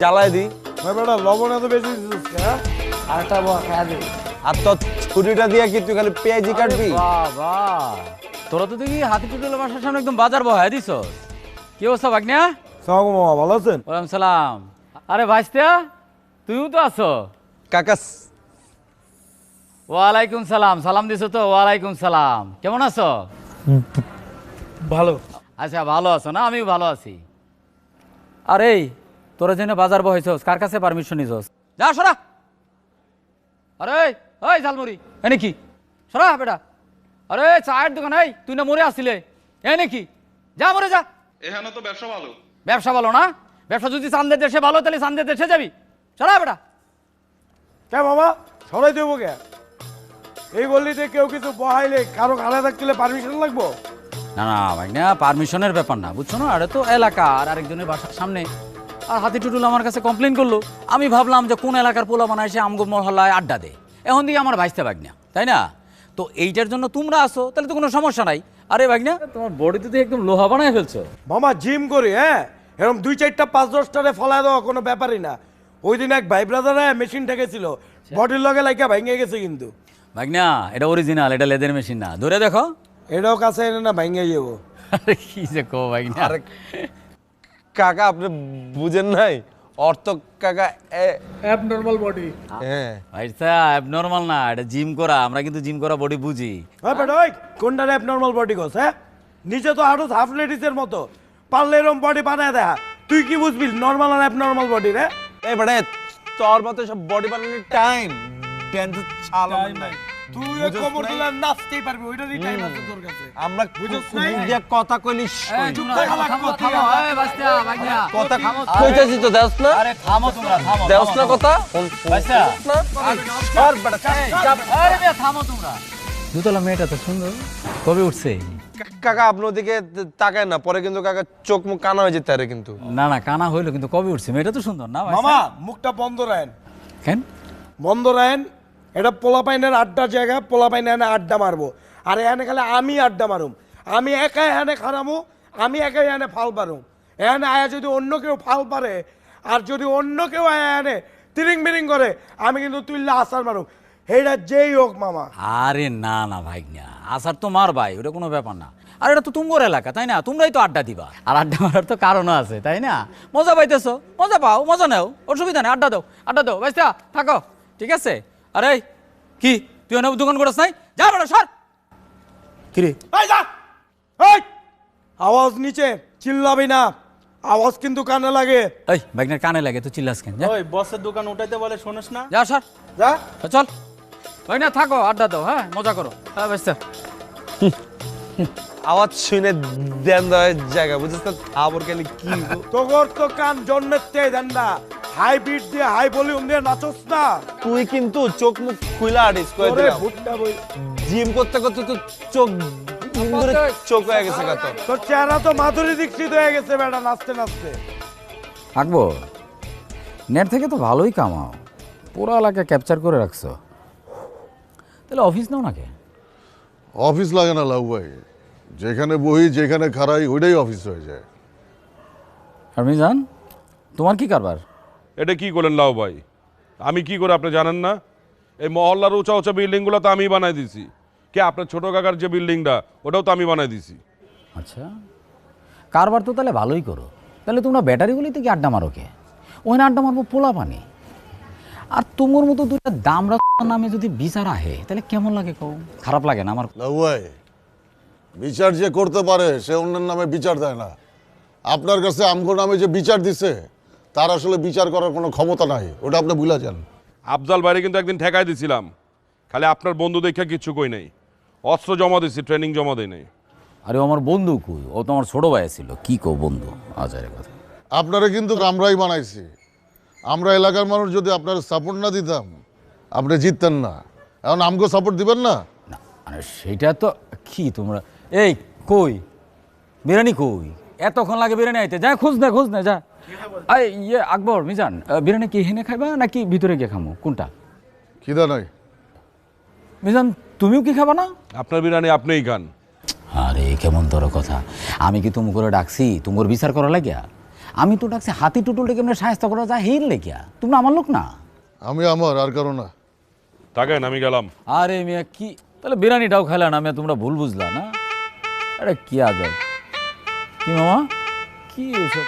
জ্বালাই দি। ভাই বেটা লবণ এত বেশি দিছিস হ্যাঁ? আরেকটা বল খাওয়া দে। আর তোর ছুরিটা দিয়ে কি তুই খালি পেঁয়াজি কাটবি? বাবা তোরা তো দেখি হাতি টুটুল বাসার সামনে একদম বাজার বহায় দিছ। কি অবস্থা ভাগ্না? সালাম মামা ভালো আছেন? ওয়ালাইকুম সালাম। আরে ভাইস্তা তুইও তো আছো? কাকা ওয়ালাইকুম সালাম। সালাম দিছো তো? ওয়ালাইকুম সালাম। কেমন আছো? ভালো। আচ্ছা ভালো আছো না? আমিও ভালো আছি। আরে তোরা যেন বাজার বহাইছস কার কাছে পারমিশন নিছস? যা সরা। আরে ওই ঝালমুড়ি এনে কি সরা বেটা। আরে চায়ের দোকান এই তুই না মরে আসছিলে এনে কি? যা মরে যা। এখানে তো ব্যবসা ভালো। ব্যবসা ভালো না? ব্যবসা যদি চান্দের দেশে ভালো তাহলে চান্দের দেশে যাবি। সরা বেটা। কে মামা সরাই দেবো কে? এই গল্লিতে কেউ কিছু বহাইলে কারো আলাদা থাকলে পারমিশন লাগবো? না না ভাই না পারমিশনের ব্যাপার না বুঝছো না। আরে তো এলাকা আর আরেকজনের বাসার সামনে। আর হাতি টুটুল আমার কাছে কমপ্লেন করলো। আমি ভাবলাম যে কোন এলাকার পোলা বানায় এসে আমগো মহল্লায় আড্ডা দে। এখন দিকে আমার ভাইস্তে ভাগনা তাই না? তো এইটার জন্য তোমরা আসো তাহলে তো কোনো সমস্যা নাই। আরে ভাগনা তোমার বডিতে তো একদম লোহা বানায় ফেলছো। মামা জিম করি হ্যাঁ, এরকম 2-4টা 5-10টারে ফলায় দেওয়া কোনো ব্যাপারই না। ওই দিন এক ভাই ব্রাদারে মেশিন ঠেকেছিল, বডির লগে লাইকা ভেঙে গেছে কিন্তু। ভাগনা এটা অরিজিনাল, এটা লেদের মেশিন না। ধরে দেখো। এটাও কাছে এনে না ভেঙে যাবো। আরে কি যে কো ভাগনা। আরে কাকা আপনি বুঝেন নাই অর্থ কাকা অ্যাবনর্মাল বডি। হ্যাঁ ভাইসা অ্যাবনর্মাল না, এটা জিম করা। আমরা কিন্তু জিম করা বডি বুঝি। হ্যাঁ বেটা ওই কোনটা অ্যাবনর্মাল বডি কস হ্যাঁ? নিচে তো আরো হাফ লেডিসের মতো, পারলে এরকম বডি বানায় দেখা। তুই কি বুঝবি নর্মাল আর অ্যাবনর্মাল বডি রে? এই বেটা তোর মতো সব বডি বানানোর টাইম ড্যান্স ছাল নাই। তুই বুঝছ কবর নাই? দিলে নাচতেই পারবি, ওইটারই টাইম আছে তোর কাছে। আমরা বুঝছ মুখ নাই? দিয়ে কথা কইলিস কথা কইতাছি তো দেওস না? আরে থামো তোমরা, থামো। দেওস না কথা? ভাইসা আর বেটা চাপ। আরে বে থামো তোমরা। দুতলা মেয়েটা তো সুন্দর, কবে উঠছে? কাকা আপনার ওদিকে তাকায় না, পরে কিন্তু কাকা চোখ মুখ কানা হয়ে যেতে পারে কিন্তু। না না কানা হইলো কিন্তু কবে উঠছে? মেয়েটা তো সুন্দর না ভাই? মামা মুখটা বন্ধ রাখেন, কেন? বন্ধ রাখেন। এটা পোলাপাইনের আড্ডার জায়গা, পোলাপাইন এনে আড্ডা মারবো। আর এখানে খালি আমি আড্ডা মারুম, আমি একাই এখানে খারামু, আমি একাই এখানে ফাল পারুম। এখানে আয়া যদি অন্য কেউ ফাল পারে, আর যদি অন্য কেউ আয়া এনে তিরিং বিরিং করে, আমি কিন্তু তুললে আসার মারুম, এইটা যেই হোক মামা। আরে না না ভাই না, আসার তো মার ভাই, ওটা কোনো ব্যাপার না। আর এটা তো তুমগোর এলাকা তাই না? তোমরাই তো আড্ডা দিবা। আর আড্ডা মারার তো কারণও আছে তাই না? মজা পাইতেছো, মজা পাও, মজা নেও, অসুবিধা নেই। আড্ডা দাও, আড্ডা দাও, ভাইস্তা থাকো, ঠিক আছে? আরে কি তুই অনেক দোকান করিস নাই? যা বেটা সর। কিরে এই যা, এই আওয়াজ নিচে, চিল্লাবি না, আওয়াজ কিন্তু কানে লাগে। এই ব্যাগনের কানে লাগে তো চিল্লাস কেন? যা, ওই বসের দোকান উঠাইতে বলে শোনিস না? যা সর, যা। চল। ভাই না থাকো, আড্ডা দাও, হ্যাঁ মজা করো। হ্যাঁ ভাইস্তা আওয়াজ শুনে দেন দেওয়ার জায়গা বুঝছিস না? আবর গেলে কি তোর তো কান জন্মের থেকে দেন না, হাই বিট দিয়ে হাই ভলিউম দিয়ে নাচস না। তুই কিন্তু চোখ মুখ খুইলা আডিস কই ওরে দিলাম। ভুট্টা বই, জিম করতে করতে তো চোখ ইন্দুরে চোখ হয়ে গেছে কত। তোর চেহারা তো মাধুরী দীক্ষিত হয়ে গেছে বেটা, নাচতে নাচতে। আকবর, নেট থেকে তো ভালোই কামাও, পুরো এলাকা ক্যাপচার করে রাখছো। তাহলে অফিস নাও নাকি? অফিস লাগে না লাউ ভাই, যেখানে বহি যেখানে খাড়াই ওইটাই অফিস হয়ে যায়। আর মিজান তোমার কি কারবার? এটা কি করলেন লাউ ভাই? আমি কি করে আপনি জানেন না? এই মহল্লার উঁচা উঁচা বিল্ডিংগুলো তো আমি বানাই দিছি। কে আপনার ছোট কাকার যে বিল্ডিংটা ওটাও তো আমি বানাই দিছি। আচ্ছা, কারবার তো তাহলে ভালোই করো। তাহলে তোমরা ব্যাটারিগুলিতে কি আড্ডা মারো কে? ওখানে আড্ডা মারবো পোলা পানি। আর তোমার মতো দুটা দামরা নামে যদি বিচার আহে তাহলে কেমন লাগে কও? খারাপ লাগে না আমার? লাউ ভাই, বিচার যে করতে পারে সে অন্যের নামে বিচার দেয় না। আপনার কাছে আমগো নামে যে বিচার দিছে তার আসলে বিচার করার কোনো ক্ষমতা নাই, ওটা আপনি ভুলে যান। আফজাল বাইরে কিন্তু একদিন ঠেকাই দিছিলাম, খালি আপনার বন্ধু দেখা কিচ্ছু কই নাই। অস্ত্র জমা দিছি, ট্রেনিং জমা দেই নাই। আরে আমার বন্ধু কই? ও তো আমার ছোট ভাই ছিল। কি কো বন্ধু? আজারের কথা। আপনারা কিন্তু আমরাই বানাইছি। আমরা এলাকার মানুষ যদি আপনার সাপোর্ট না দিতাম আপনি জিততেন না। এখন আমগো সাপোর্ট দিবেন না? না আরে সেটা তো কি তোমরা এই কই বিরিয়ানি কই? এতক্ষণ লাগে বিরিয়ানি আইতে? যা খোঁজ না যা। আই ইয়ে আকবর মিজান, বিরিয়ানি কি হেনে খাইবা নাকি ভিতরে গিয়ে খামো? কোনটা? খিদা নাই। মিজান তুমিও কি খাবা না? আপনার বিরিয়ানি আপনিই খান। আরে কেমন তোর কথা? আমি কি তুমি করে ডাকছি তোমার বিচার করা লাগিয়া? আমি তো ডাকছি হাতি টুটুলটা কেমন সাহায্য করা যায় হের লেখিয়া তুমি আমার লোক না। আমি আমার আর কারো না। থাকেন, আমি গেলাম। আরে মিয়া কি তাহলে বিরিয়ানিটাও খাইলা না মিয়া, তোমরা ভুল বুঝলা না? আরে কি আজব কি মামা কি এসব